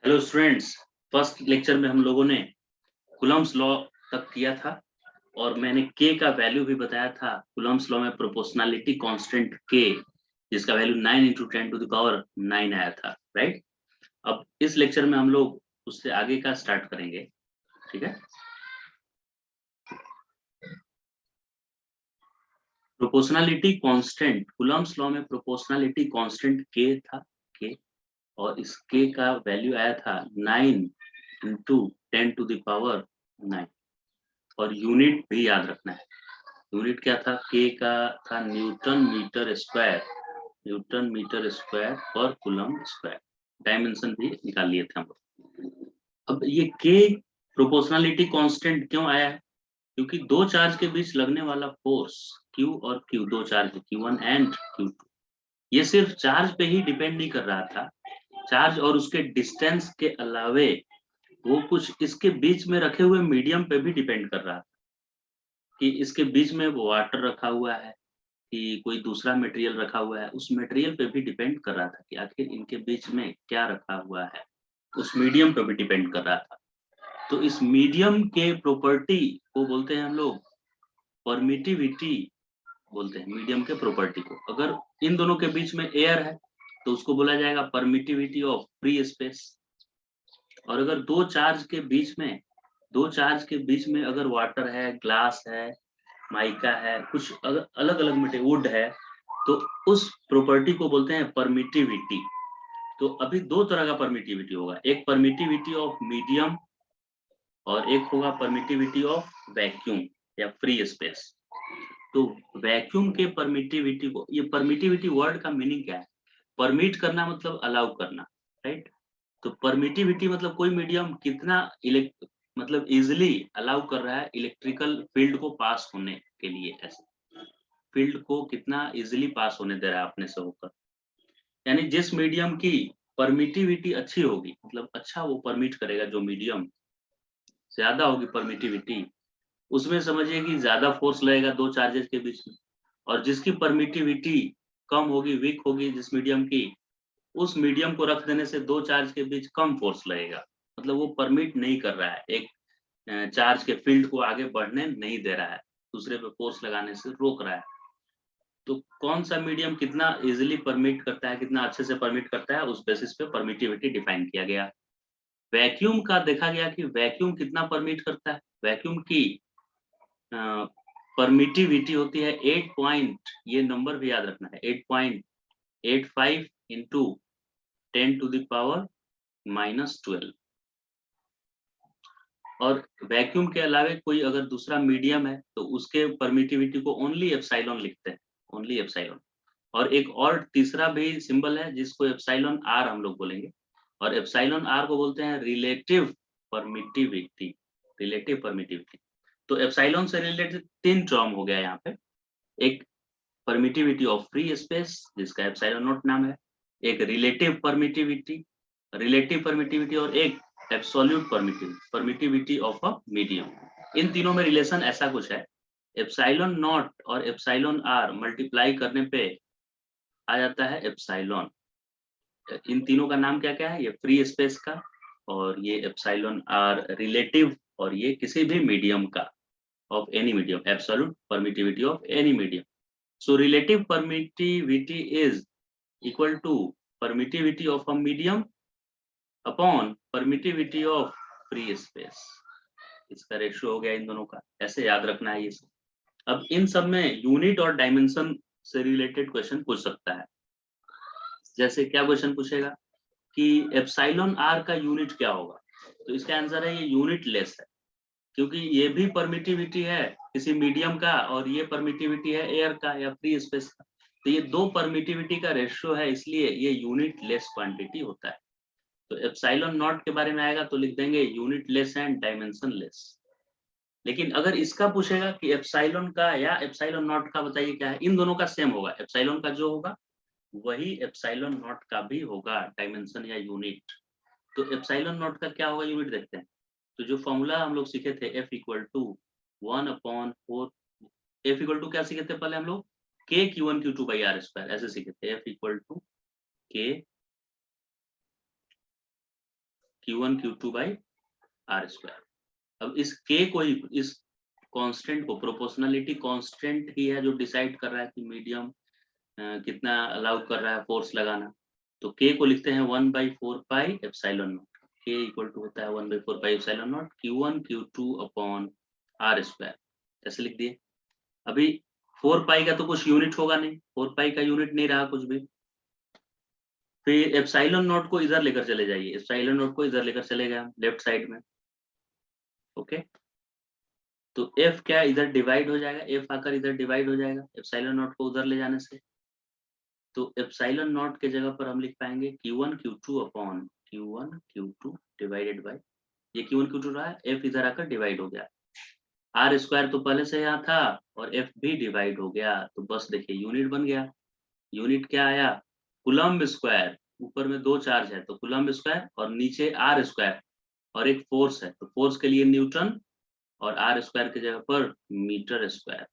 Hello students, first lecture में हम लोगों ने कूलम्ब्स लॉ तक किया था और मैंने के का वैल्यू भी बताया था। कूलम्ब्स लॉ में प्रोपोर्शनलिटी कांस्टेंट के, जिसका वैल्यू 9 × 10⁹ आया था, राइट। अब इस लेक्चर में हम लोग उससे आगे का स्टार्ट करेंगे, ठीक है। प्रोपोर्शनलिटी कांस्टेंट, कूलम्ब्स लॉ में प्रोपोर्शनलिटी कांस्टेंट के था, के, और इस के का वैल्यू आया था 9 × 10⁹ और यूनिट भी याद रखना है। यूनिट क्या था? के का था newton metre square, newton metre square पर कूलम्ब स्क्वायर। डायमेंशन भी निकाल लिए थे हम लोग। अब ये के प्रोपोर्शनलिटी कांस्टेंट क्यों आया है? क्योंकि दो चार्ज के बीच लगने वाला फोर्स Q और Q, दो चार्ज Q1 एंड Q2, ये सिर्फ चार्ज पे ही डिपेंड नहीं कर रहा था। चार्ज और उसके डिस्टेंस के अलावे वो कुछ इसके बीच में रखे हुए मीडियम पे भी डिपेंड कर रहा था, कि इसके बीच में वो वाटर रखा हुआ है कि कोई दूसरा मटेरियल रखा हुआ है, उस मटेरियल पे भी डिपेंड कर रहा था कि आखिर इनके बीच में क्या रखा हुआ है, उस मीडियम पे भी डिपेंड कर रहा था। तो इस मीडियम के प्रॉपर्टी को बोलते हैं हम लोग परमिटिविटी, बोलते हैं मीडियम के प्रॉपर्टी को। अगर इन दोनों के बीच में एयर है तो उसको बोला जाएगा परमिटिविटी ऑफ फ्री स्पेस। और अगर दो चार्ज के बीच में, दो चार्ज के बीच में अगर वाटर है, ग्लास है, माइका है, कुछ अलग अलग मटेरियल, वुड है, तो उस प्रॉपर्टी को बोलते हैं परमिटिविटी। तो अभी दो तरह का परमिटिविटी होगा, एक परमिटिविटी ऑफ मीडियम और एक होगा परमिटिविटी ऑफ वैक्यूम या फ्री स्पेस। तो वैक्यूम के परमिटिविटी को, ये परमिटिविटी वर्ड का मीनिंग क्या है? परमिट करना मतलब अलाउ करना, राइट। तो परमिटिविटी मतलब कोई मीडियम कितना मतलब इजिली अलाउ कर रहा है इलेक्ट्रिकल फील्ड को पास होने के लिए, ऐसे फील्ड को कितना इजिली पास होने दे रहा है अपने से होकर। यानी जिस मीडियम की परमिटिविटी अच्छी होगी, मतलब अच्छा वो परमिट करेगा, जो मीडियम ज्यादा होगी परमिटिविटी, उसमें समझिए कि ज्यादा फोर्स लगेगा दो चार्जेस के बीच में। और जिसकी परमिटिविटी कम होगी, वीक होगी जिस मीडियम की, उस मीडियम को रख देने से दो चार्ज के बीच कम फोर्स लगेगा, मतलब वो परमिट नहीं कर रहा है, एक चार्ज के फील्ड को आगे बढ़ने नहीं दे रहा है, दूसरे पे फोर्स लगाने से रोक रहा है। तो कौन सा मीडियम कितना इजीली परमिट करता है, कितना अच्छे से परमिट करता है, उस बेसिस पे परमिटिविटी डिफाइन किया गया। वैक्यूम का देखा गया कि वैक्यूम कितना परमिट करता है। वैक्यूम की परमिटिविटी होती है 8 पॉइंट, ये नंबर भी याद रखना है, 8.85 इंटू 10⁻⁻12। और वैक्यूम के अलावे कोई अगर दूसरा मीडियम है तो उसके परमिटिविटी को ओनली एप्सिलॉन लिखते हैं, ओनली एप्सिलॉन। और एक और तीसरा भी सिंबल है जिसको एप्सिलॉन आर हम लोग बोलेंगे, और एप्सिलॉन आर को बोलते हैं रिलेटिव परमिटिविटी, रिलेटिव परमिटिविटी। तो एप्सिलॉन से रिलेटेड तीन टर्म हो गया यहाँ पे, एक परमिटिविटी ऑफ फ्री स्पेस जिसका एप्सिलॉन नॉट नाम है, एक रिलेटिव परमिटिविटी, रिलेटिव परमिटिविटी, और एक absolute permittivity of a medium. इन तीनों में रिलेशन ऐसा कुछ है, एप्सिलॉन नॉट और एप्सिलॉन आर मल्टीप्लाई करने पे आ जाता है एप्सिलॉन। इन तीनों का नाम क्या क्या है? ये फ्री स्पेस का, और ये एप्सिलॉन आर रिलेटिव, और ये किसी भी मीडियम का, of any medium, absolute permittivity of any medium. So relative permittivity is equal to permittivity of a medium upon permittivity of free space। इसका रेशियो हो गया इन दोनों का, ऐसे याद रखना है ये सब। अब इन सब में यूनिट और डायमेंशन से रिलेटेड क्वेश्चन पूछ सकता है। जैसे क्या क्वेश्चन पूछेगा कि एप्सिलॉन आर का यूनिट क्या होगा, तो इसका आंसर है ये यूनिट लेस है, क्योंकि ये भी परमिटिविटी है किसी मीडियम का, और ये परमिटिविटी है एयर का या फ्री स्पेस का। तो ये दो परमिटिविटी का रेशियो है, इसलिए ये यूनिट लेस क्वांटिटी होता है। तो एप्सिलॉन नॉट के बारे में आएगा तो लिख देंगे unit less and dimension less. लेकिन अगर इसका पूछेगा कि एप्सिलॉन का या एप्सिलॉन नॉट का बताइए क्या है, इन दोनों का सेम होगा, एप्सिलॉन का जो होगा वही एप्सिलॉन नॉट का भी होगा, डायमेंशन या यूनिट। तो एप्सिलॉन नॉट का क्या होगा यूनिट देखते हैं। तो जो फॉर्मूला हम लोग सीखे थे F = 1/4, F = क्या सीखे थे पहले हम लोग, K Q1 Q2/R², ऐसे सीखे थे। F = K Q1 Q2 by R square. अब इस k को ही, इस कांस्टेंट को, प्रोपोर्शनलिटी कांस्टेंट ही है जो डिसाइड कर रहा है कि मीडियम कितना अलाउ कर रहा है फोर्स लगाना। तो k को लिखते हैं 1/4 pi epsilon naught. k equal to होता है 1/4 pi epsilon naught Q1 Q2 upon R square, ऐसे लिख दिए। अभी 4 पाई का तो कुछ यूनिट होगा नहीं, 4 पाई का यूनिट नहीं रहा कुछ भी। फिर एप्सिलॉन नॉट को इधर लेकर चले जाइए, एप्सिलॉन नॉट को इधर लेकर चले गए लेफ्ट साइड में। ओके, तो f क्या इधर डिवाइड हो जाएगा, f आकर इधर डिवाइड हो जाएगा एप्सिलॉन नॉट को उधर ले जाने से। तो एप्सिलॉन नॉट के जगह पर हम लिख पाएंगे Q1 Q2 upon Q1 Q2 divided by, ये Q1 Q2 रहा है, f इधर आकर डिवाइड हो गया, आर स्क्वायर तो पहले से यहाँ था और f भी डिवाइड हो गया। तो बस देखिए यूनिट बन गया। यूनिट क्या आया, कूलम्ब स्क्वायर। ऊपर में दो चार्ज है तो कूलम्ब स्क्वायर, और नीचे आर स्क्वायर और एक फोर्स है, तो फोर्स के लिए न्यूटन और आर स्क्वायर की जगह पर मीटर स्क्वायर।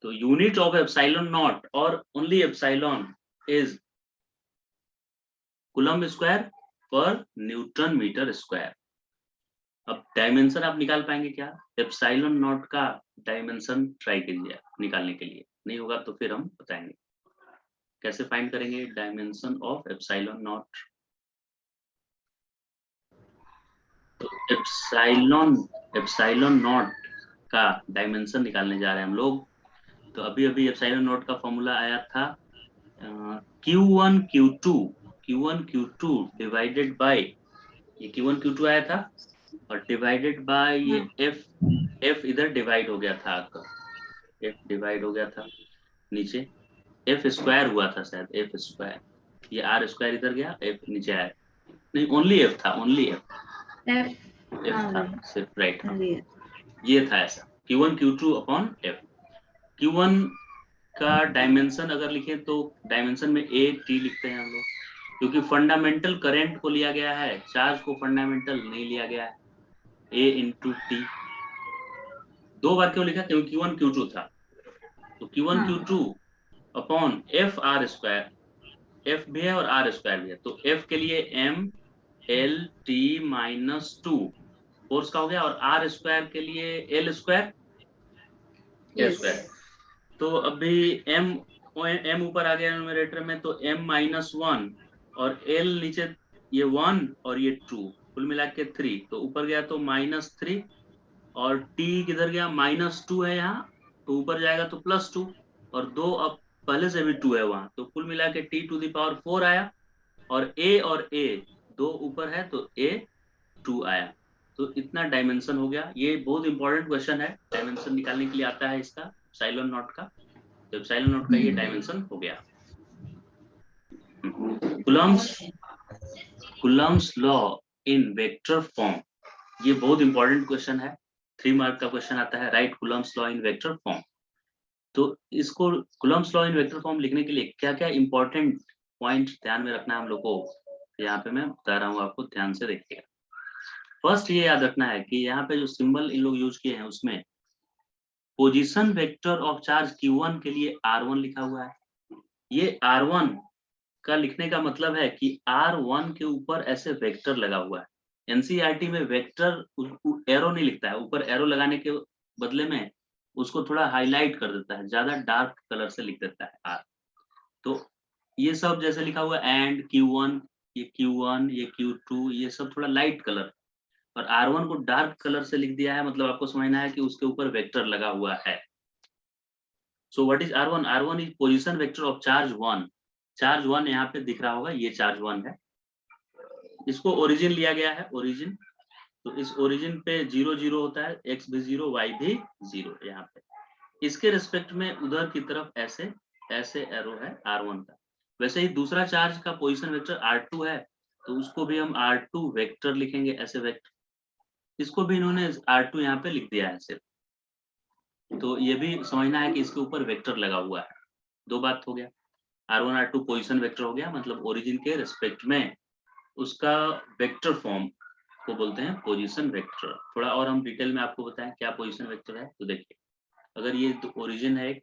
तो यूनिट ऑफ एप्सिलॉन नॉट और only epsilon is coulomb square पर न्यूटन मीटर स्क्वायर। अब डायमेंशन आप निकाल पाएंगे क्या, एप्सिलॉन नॉट का डायमेंशन ट्राई कीजिए निकालने के लिए, नहीं होगा तो फिर हम बताएंगे कैसे फाइंड करेंगे डायमेंशन ऑफ एप्सिलॉन नॉट। तो एप्सिलॉन नॉट का डायमेंशन निकालने जा रहे हैं हम लोग। तो अभी अभी एप्सिलॉन नॉट का फॉर्मूला आया था Q1 Q2 डिवाइडेड बाय, ये Q1 Q2 आया था और डिवाइडेड बाय ये f इधर डिवाइड हो गया था आपका, f डिवाइड हो गया था नीचे, f स्क्वायर हुआ था शायद, f स्क्वायर, ये r स्क्वायर इधर गया, f नीचे आया, नहीं ओनली f था, ओनली f था सिर्फ, राइट हाँ, ये था ऐसा Q1 Q2 upon f। Q1 का डायमेंशन अगर लिखें तो डायमेंशन में a t लिखते हैं हम लोग, क्योंकि फंडामेंटल करंट को लिया गया है, चार्ज को फंडामेंटल नहीं लिया गया है। a इंटू टी, दो बार क्यों लिखा, क्योंकि Q1 Q2 था, तो Q1 Q2 upon F R square, F भी है और आर स्क्वायर भी है, तो एफ के लिए m l t minus 2 force का हो गया, और आर स्क्वायर के लिए l स्क्वायर a स्क्वायर। तो अभी m ऊपर आ गया न्यूमरेटर में, तो m माइनस 1 और l नीचे, ये 1 और ये 2 कुल मिला के 3, तो ऊपर गया तो माइनस 3, और t किधर गया, माइनस 2 है यहाँ, तो ऊपर जाएगा तो प्लस 2, और 2 अब पहले से भी 2 है वहां, तो कुल मिला के t टू द पावर 4 आया, और a दो ऊपर है तो a 2 आया। तो इतना डायमेंशन हो गया। ये बहुत इंपॉर्टेंट क्वेश्चन है, डायमेंशन निकालने के लिए आता है इसका, एप्सिलॉन नॉट का। तो एप्सिलॉन नॉट का ये डायमेंशन हो गया। Coulomb's law in vector form, ये बहुत इंपॉर्टेंट क्वेश्चन है, 3 मार्क का क्वेश्चन आता है, right Coulomb's law in vector form. तो इसको Coulomb's law in vector form लिखने के लिए क्या क्या इंपॉर्टेंट पॉइंट ध्यान में रखना है हम लोग को, यहाँ पे मैं बता रहा हूँ आपको, ध्यान से देखिएगा। फर्स्ट ये याद रखना है कि यहाँ पे जो सिंबल इन लोग यूज किए हैं उसमें position vector of charge Q1 के लिए R1 लिखा हुआ है। ये R1 का लिखने का मतलब है कि R1 के ऊपर ऐसे वेक्टर लगा हुआ है। एनसीईआरटी में वेक्टर एरो नहीं लिखता है, ऊपर एरो लगाने के बदले में उसको थोड़ा हाईलाइट कर देता है, ज्यादा डार्क कलर से लिख देता है R। तो ये सब जैसे लिखा हुआ है एंड Q1, ये Q1, ये Q2, ये सब थोड़ा लाइट कलर, और R1 को डार्क कलर से लिख दिया है, मतलब आपको समझना है कि उसके ऊपर वेक्टर लगा हुआ है। So what is R1? R1 is position vector of charge 1। Charge 1 यहाँ पे दिख रहा होगा, ये चार्ज 1 है, इसको ओरिजिन लिया गया है, ओरिजिन। तो इस ओरिजिन पे 0 0 होता है, x भी 0 y भी 0 यहाँ पे। इसके रिस्पेक्ट में उधर की तरफ ऐसे ऐसे एरो है R1 का। वैसे ही दूसरा चार्ज का पोजीशन वेक्टर R2 है, तो उसको भी हम R2 वेक्टर लिखेंगे, ऐसे वेक्टर। इसको भी इन्होंने R2 यहाँ पे लिख दिया है सिर्फ। तो ये भी समझना है कि इसके ऊपर वेक्टर लगा हुआ है। दो बात हो गया, R1 R2 पोजीशन वेक्टर हो गया, मतलब ओरिजिन के रिस्पेक्ट में उसका वेक्टर फॉर्म को बोलते हैं पोजीशन वेक्टर। थोड़ा और हम डिटेल में आपको बताएं क्या पोजीशन वेक्टर है। तो देखिए, अगर ये ओरिजिन है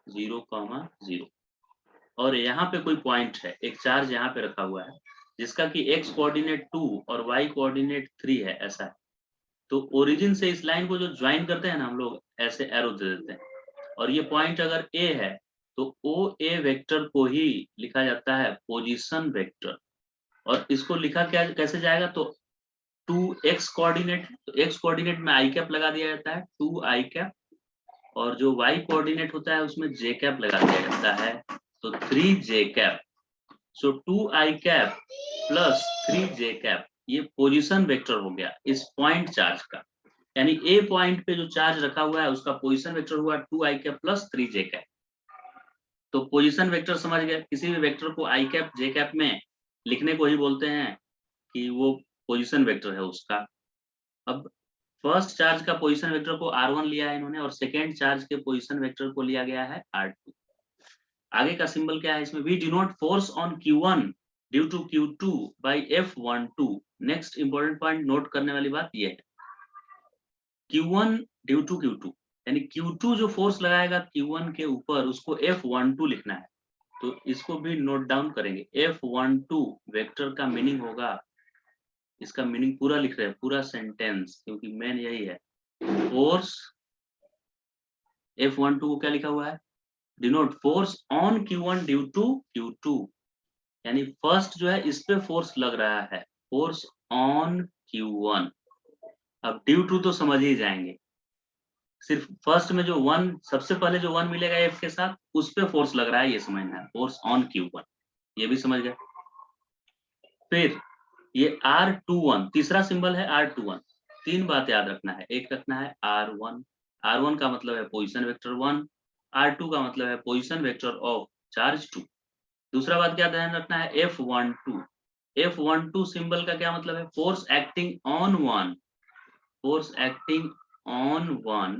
0, 0 और यहाँ पे कोई पॉइंट है, एक चार्ज यहाँ पे रखा हुआ है, जिसका कि x कोऑर्डिनेट 2 और y कोऑर्डिनेट 3 है, ऐसा है। तो ओरिजिन से इस लाइन को जो ज्वाइन करते हैं ना हम लोग, ऐसे एरो दे देते हैं, और ये पॉइंट अगर A है तो ओ ए वेक्टर को ही लिखा जाता है पोजीशन वेक्टर। और इसको लिखा क्या कैसे जाएगा, तो 2x कोऑर्डिनेट, तो x कोऑर्डिनेट में i कैप लगा दिया जाता है 2i कैप, और जो y कोऑर्डिनेट होता है उसमें j कैप लगा दिया जाता है, तो 3j कैप। सो 2i cap plus 3j cap, ये पोजीशन वेक्टर हो गया इस पॉइंट चार्ज का। यानी ए पॉइंट पे जो चार्ज रखा हुआ है उसका पोजीशन वेक्टर हुआ 2i cap plus 3j cap. तो पोजीशन वेक्टर समझ गए, किसी भी वेक्टर को i कैप j कैप में लिखने को ही बोलते हैं कि वो पोजीशन वेक्टर है उसका। अब फर्स्ट चार्ज का पोजीशन वेक्टर को r1 लिया है इन्होंने, और सेकेंड चार्ज के पोजीशन वेक्टर को लिया गया है r2। आगे का सिंबल क्या है इसमें, we denote force on q1 due to q2 by F12। Next important point note करने वाली बात ये है, q1 ड्यू टू q2, यानी q2 जो फोर्स लगाएगा q1 के ऊपर उसको F12 लिखना है। तो इसको भी नोट डाउन करेंगे। F12 वेक्टर का मीनिंग होगा, इसका मीनिंग पूरा लिख रहे हैं, पूरा सेंटेंस, क्योंकि मेन यही है। फोर्स F12 को क्या लिखा हुआ है, denote force on Q1 due to Q2, यानी फर्स्ट जो है इस पे फोर्स लग रहा है, फोर्स ऑन Q1। अब ड्यू टू तो समझ ही जाएंगे, सिर्फ फर्स्ट में जो वन, सबसे पहले जो वन मिलेगा F के साथ उस पे फोर्स लग रहा है, ये समझना है, फोर्स ऑन Q1, ये भी समझ गए। फिर ये R21 तीसरा सिंबल है, R21। तीन बात याद रखना है, एक रखना है R1, R1 का मतलब है पोजीशन वेक्टर 1, R2 का मतलब है पोजीशन वेक्टर ऑफ चार्ज 2। दूसरा बात क्या ध्यान रखना है, F12, F12 सिंबल का क्या मतलब है, force acting on one, force acting on one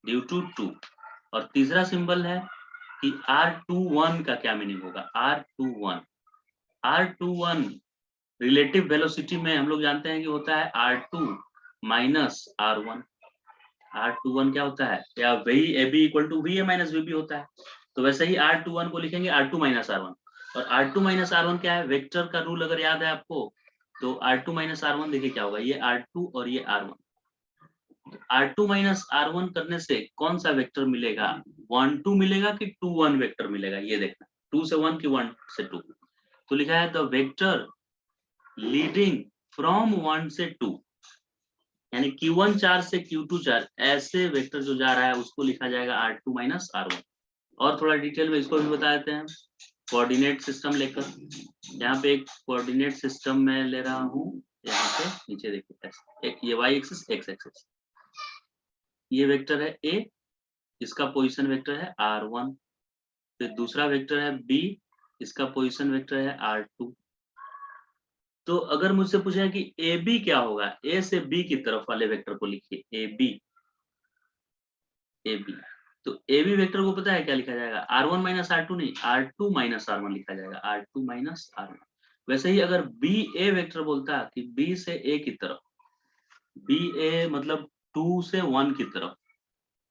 due to 2। और तीसरा सिंबल है कि R21 का क्या मीनिंग होगा, R21, R21 रिलेटिव वेलोसिटी में हम लोग जानते हैं कि होता है R2 माइनस R1। R21 क्या होता है, या वही AB equal to VA minus VB होता है। तो वैसे ही R21 को लिखेंगे R2 माइनस R1। और R2 माइनस R1 क्या है, वेक्टर का रूल अगर याद है आपको, तो R2 माइनस R1 देखिए क्या होगा, ये R2 और ये R1। R2 माइनस R1 करने से कौन सा वेक्टर मिलेगा, 1 2 मिलेगा कि 2 1 वेक्टर मिलेगा, ये देखना, 2 से 1 कि 1 से 2। तो लिखा है द वेक्टर लीडिंग फ्रॉम 1 से 2, यानी Q1 चार्ज से Q2 चार्ज, ऐसे वेक्टर जो जा रहा है उसको लिखा जाएगा R2 माइनस R1। और थोड़ा डिटेल में इसको भी बता देते हैं, कोऑर्डिनेट सिस्टम लेकर, यहाँ पे एक कोऑर्डिनेट सिस्टम में ले रहा हूँ, यहाँ पे नीचे देखिए, एक ये y एक्सिस x एक्सिस, ये वेक्टर है A, इसका पोजीशन वेक्टर है R1। फिर दूसरा वेक्टर है B, इसका पोजीशन वेक्टर है R2। तो अगर मुझसे पूछा है कि ए बी क्या होगा, ए से बी की तरफ वाले वेक्टर को लिखिए, ए बी, ए बी। तो ए बी वेक्टर को पता है क्या लिखा जाएगा, R1 माइनस R2 नहीं, R2 माइनस R1 लिखा जाएगा, R2 माइनस R1। वैसे ही अगर बी ए वेक्टर बोलता कि बी से ए की तरफ, बी ए मतलब 2 से 1 की तरफ,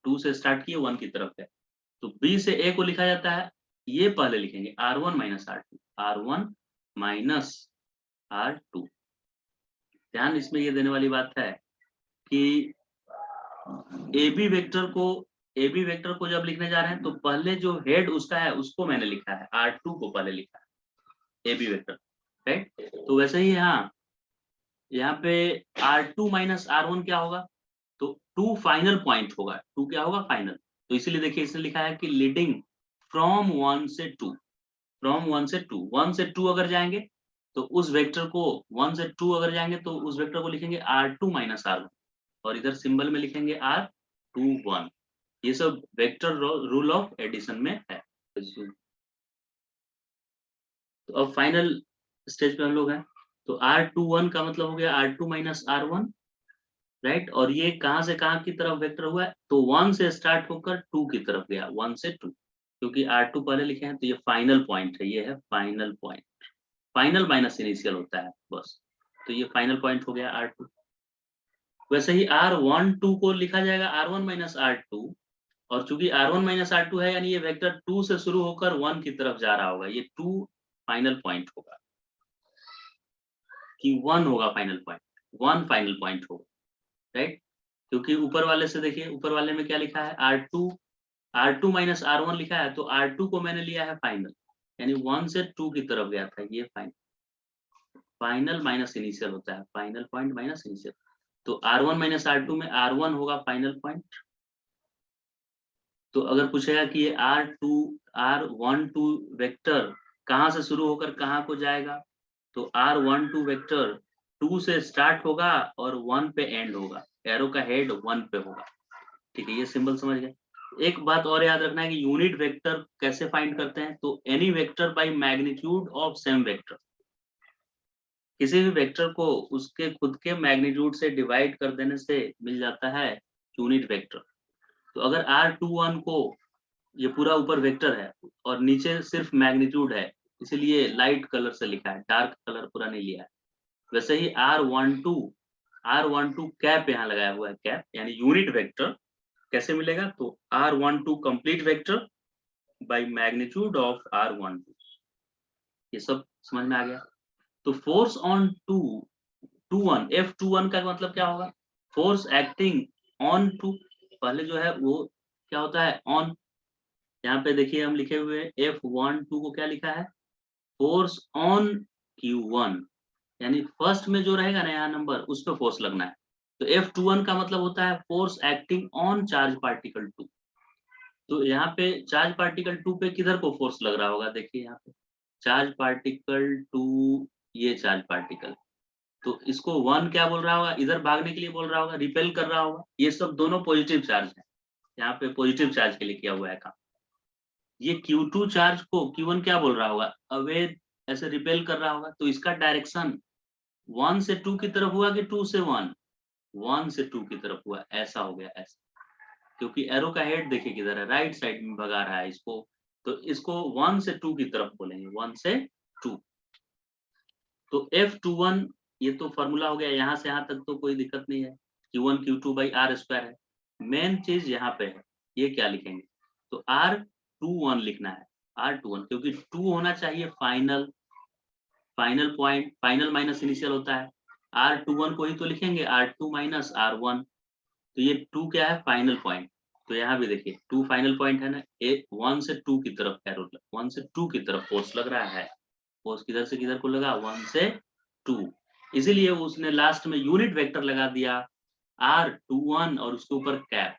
2 से स्टार्ट किए 1 की तरफ है, तो बी से ए को लिखा जाता है, ये पहले लिखेंगे R1 minus R2, R1 minus R2। ध्यान इसमें ये देने वाली बात है कि ए बी वेक्टर को जब लिखने जा रहे हैं तो पहले जो हेड उसका है उसको मैंने लिखा है, R2 को पहले लिखा है, ए बी वेक्टर, राइट। तो वैसे ही यहाँ पे R2 माइनस R1 क्या होगा, तो 2 फाइनल पॉइंट होगा, 2 क्या होगा, फाइनल। तो इसीलिए देखिए इसने लिखा है कि लीडिंग फ्रॉम 1 से 2, फ्रॉम 1 से 2, 1 से 2 अगर जाएंगे तो उस वेक्टर को, 1 से 2 अगर जाएंगे तो उस वेक्टर को लिखेंगे R2 माइनस R1, और इधर सिंबल में लिखेंगे R21। ये सब वेक्टर रूल ऑफ एडिशन में है। तो अब फाइनल स्टेज पे हम लोग हैं, तो R21 का मतलब हो गया R2 माइनस R1, राइट। और ये कहां से कहां की तरफ वेक्टर हुआ है, तो 1 से स्टार्ट होकर 2 की तरफ गया, 1 से 2, क्योंकि R2 पहले लिखे हैं तो ये फाइनल पॉइंट है, ये है final point, final minus initial होता है बस। तो ये फाइनल पॉइंट हो गया R2। वैसे ही R12 को लिखा जाएगा R1 माइनस R2, और चूंकि R1 माइनस R2 है यानी ये वेक्टर 2 से शुरू होकर 1 की तरफ जा रहा होगा, ये 2 फाइनल पॉइंट होगा। कि 1 होगा फाइनल पॉइंट, 1 फाइनल पॉइंट होगा, राइट? क्योंकि ऊपर वाले से देखिए, ऊपर वाले में क्या लिखा है, R2 माइनस R1 लिखा है, तो R2 को मैंने लिया है फाइनल, यानी 1 से 2 की तरफ गया था, ये फाइनल माइनस इनिशियल होता है, फाइनल पॉइंट माइनस इनिशियल। तो R1 माइनस R2 में R1 होगा फाइनल पॉइंट। तो अगर पूछेगा कि ये R12 वेक्टर कहाँ से शुरू होकर कहाँ को जाएगा, तो R12 वेक्टर 2 से स्टार्ट होगा और 1 पे एंड होगा, एरो का हेड 1 पे होगा, ठीक है? ये सिंबल समझ गए। एक बात और याद रखना है कि यूनिट वेक्टर कैसे फाइंड करते हैं, तो any vector by magnitude of same vector, किसी भी वेक्टर को उसके खुद के मैग्नीट्यूड से डिवाइड कर देने से मिल जाता है यूनिट वेक्टर। तो अगर R21 को, ये पूरा ऊपर वेक्टर है और नीचे सिर्फ मैग्नीट्यूड है, इसीलिए लाइट कलर से लिखा है, डार्क कलर पूरा नहीं लिया है। वैसे ही R12 कैप यहाँ लगाया हुआ है, कैप यानी यूनिट वेक्टर कैसे मिलेगा, तो R12 complete vector by magnitude of R12। ये सब समझ में आ गया? तो फोर्स ऑन 21 F21 का मतलब क्या होगा, फोर्स एक्टिंग ऑन टू, पहले जो है वो क्या होता है, ऑन। यहाँ पे देखिए हम लिखे हुए F12 को क्या लिखा है, फोर्स ऑन Q1, यानी फर्स्ट में जो रहेगा ना यहाँ नंबर, उस पर फोर्स लगना है। तो F21 का मतलब होता है force acting on charge particle 2। तो यहाँ पे चार्ज पार्टिकल 2 पे किधर को फोर्स लग रहा होगा, देखिए यहाँ पे चार्ज पार्टिकल 2, ये चार्ज पार्टिकल, तो इसको 1 क्या बोल रहा होगा, इधर भागने के लिए बोल रहा होगा, रिपेल कर रहा होगा। ये सब दोनों पॉजिटिव चार्ज है, यहाँ पे पॉजिटिव चार्ज के लिए किया हुआ है काम। ये Q2 चार्ज को Q1 क्या बोल रहा होगा, अवे ऐसे रिपेल कर रहा होगा। तो इसका डायरेक्शन 1 से 2 की तरफ हुआ कि 2 से 1, 1 से 2 की तरफ हुआ, ऐसा हो गया ऐसा, क्योंकि एरो का हेड देखिए किधर है, राइट साइड में भगा रहा है इसको, तो इसको 1 से 2 की तरफ बोलेंगे, 1 से 2। तो F21 ये तो फॉर्मूला हो गया, यहाँ से यहाँ तक तो कोई दिक्कत नहीं है, Q1 Q2 by R square है। मेन चीज यहाँ पे है, ये क्या लिखेंगे, तो R21 लिखना है, R21, क्योंकि 2 होना चाहिए final point, final minus initial होता है। R21 को ही तो लिखेंगे R2 माइनस R1, तो ये 2 क्या है, फाइनल पॉइंट। तो यहाँ भी देखिए 2 फाइनल पॉइंट है ना, 1 से 2 की तरफ एरो, 1 से 2 की तरफ फोर्स लग रहा है। फोर्स किधर से किधर को लगा, 1 से 2, इसीलिए उसने लास्ट में यूनिट वेक्टर लगा दिया R21 और उसके ऊपर कैप,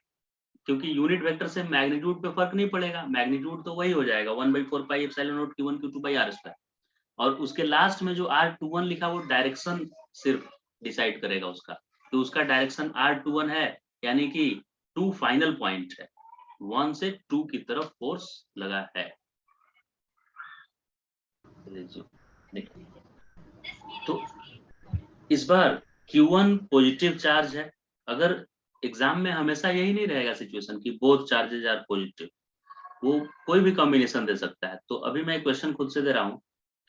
क्योंकि यूनिट वेक्टर से मैग्नीट्यूड पे फर्क नहीं पड़ेगा, मैग्नीट्यूड तो वही हो जाएगा 1/4 pi epsilon naught Q1 Q2 by R square. और उसके लास्ट में जो R21 लिखा वो डायरेक्शन सिर्फ डिसाइड करेगा उसका, तो उसका डायरेक्शन R21 है, यानी कि 2 फाइनल पॉइंट है, 1 से 2 की तरफ फोर्स लगा है। तो इस बार Q1 पॉजिटिव चार्ज है। अगर एग्जाम में हमेशा यही नहीं रहेगा सिचुएशन कि बोथ चार्जेज आर पॉजिटिव, वो कोई भी कॉम्बिनेशन दे सकता है। तो अभी मैं क्वेश्चन खुद से दे रहा हूँ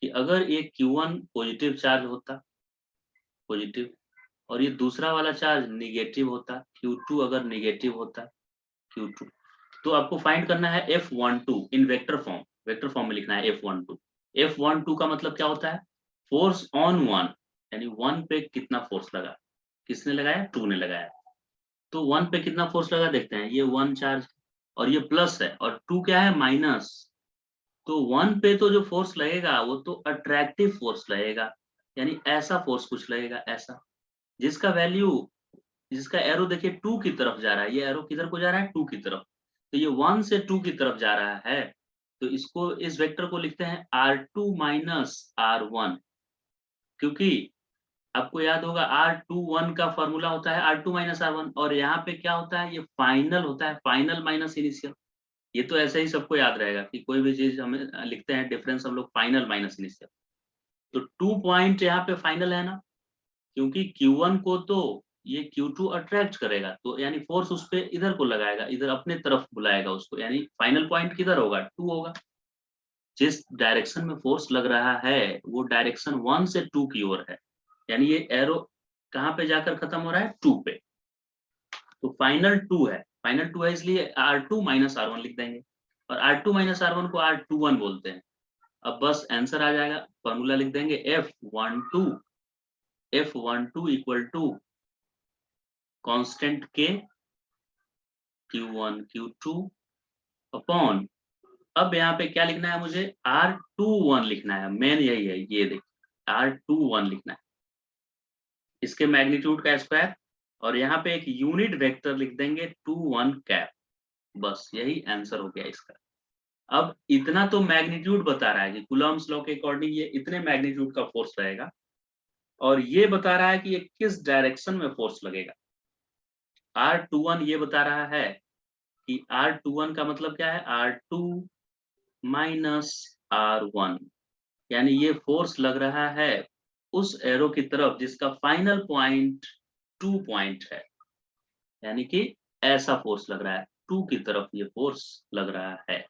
कि अगर ये Q1 पॉजिटिव चार्ज होता, पॉजिटिव, और ये दूसरा वाला चार्ज निगेटिव होता, Q2 अगर निगेटिव होता, Q2, तो आपको फाइंड करना है F12 इन वेक्टर फॉर्म में लिखना है F12। F12 का मतलब क्या होता है, फोर्स ऑन 1, यानी 1 पे कितना फोर्स लगा, किसने लगाया, 2 ने लगाया। तो 1 पे कितना फोर्स लगा देखते हैं, ये 1 चार्ज और ये प्लस है और 2 क्या है, माइनस। तो 1 पे तो जो फोर्स लगेगा वो तो अट्रैक्टिव फोर्स लगेगा, यानी ऐसा फोर्स कुछ लगेगा, ऐसा, जिसका वैल्यू, जिसका एरो देखिए 2 की तरफ जा रहा है, ये एरो किधर को जा रहा है, 2 की तरफ, तो ये 1 से 2 की तरफ जा रहा है। तो इसको, इस वेक्टर को लिखते हैं R2 माइनस R1, क्योंकि आपको याद होगा R21 का फॉर्मूला होता है R2 माइनस R1, और यहाँ पे क्या होता है, ये फाइनल होता है, फाइनल माइनस इनिशियल। ये तो ऐसे ही सबको याद रहेगा कि कोई भी चीज हमें लिखते हैं डिफरेंस हम लोग फाइनल माइनस इनिशियल। तो 2 पॉइंट यहाँ पे फाइनल है ना, क्योंकि Q1 को तो ये Q2 अट्रैक्ट करेगा, तो यानी फोर्स उस पे इधर को लगाएगा, इधर अपने तरफ बुलाएगा उसको, यानी फाइनल पॉइंट किधर होगा, 2 होगा। जिस डायरेक्शन में फोर्स लग रहा है वो डायरेक्शन 1 से 2 की ओर है, यानी ये एरो कहाँ पे जाकर खत्म हो रहा है, 2 पे। तो फाइनल 2 है, फाइनल 2 है, इसलिए R2 माइनस R1 लिख देंगे, और R2 माइनस R1 को R21 बोलते हैं। अब बस आंसर आ जाएगा, फॉर्मूला लिख देंगे F12 F12 equal to constant K Q1 Q2 upon, अब यहाँ पे क्या लिखना है मुझे, R21 लिखना है, मेन यही है, ये देखिए R21 लिखना है, इसके मैग्नीट्यूड का स्क्वायर, और यहाँ पे एक यूनिट वेक्टर लिख देंगे 21 कैप, बस यही आंसर हो गया इसका। अब इतना तो मैग्नीट्यूड बता रहा है कि कूलम्ब्स लॉ के अकॉर्डिंग ये इतने मैग्नीट्यूड का फोर्स रहेगा, और ये बता रहा है कि ये किस डायरेक्शन में फोर्स लगेगा। R21 ये बता रहा है कि R21 का मतलब क्या है, R2 माइनस R1, यानी ये फोर्स लग रहा है उस एरो की तरफ जिसका फाइनल पॉइंट 2 पॉइंट है, यानी कि ऐसा फोर्स लग रहा है, 2 की तरफ ये फोर्स लग रहा है।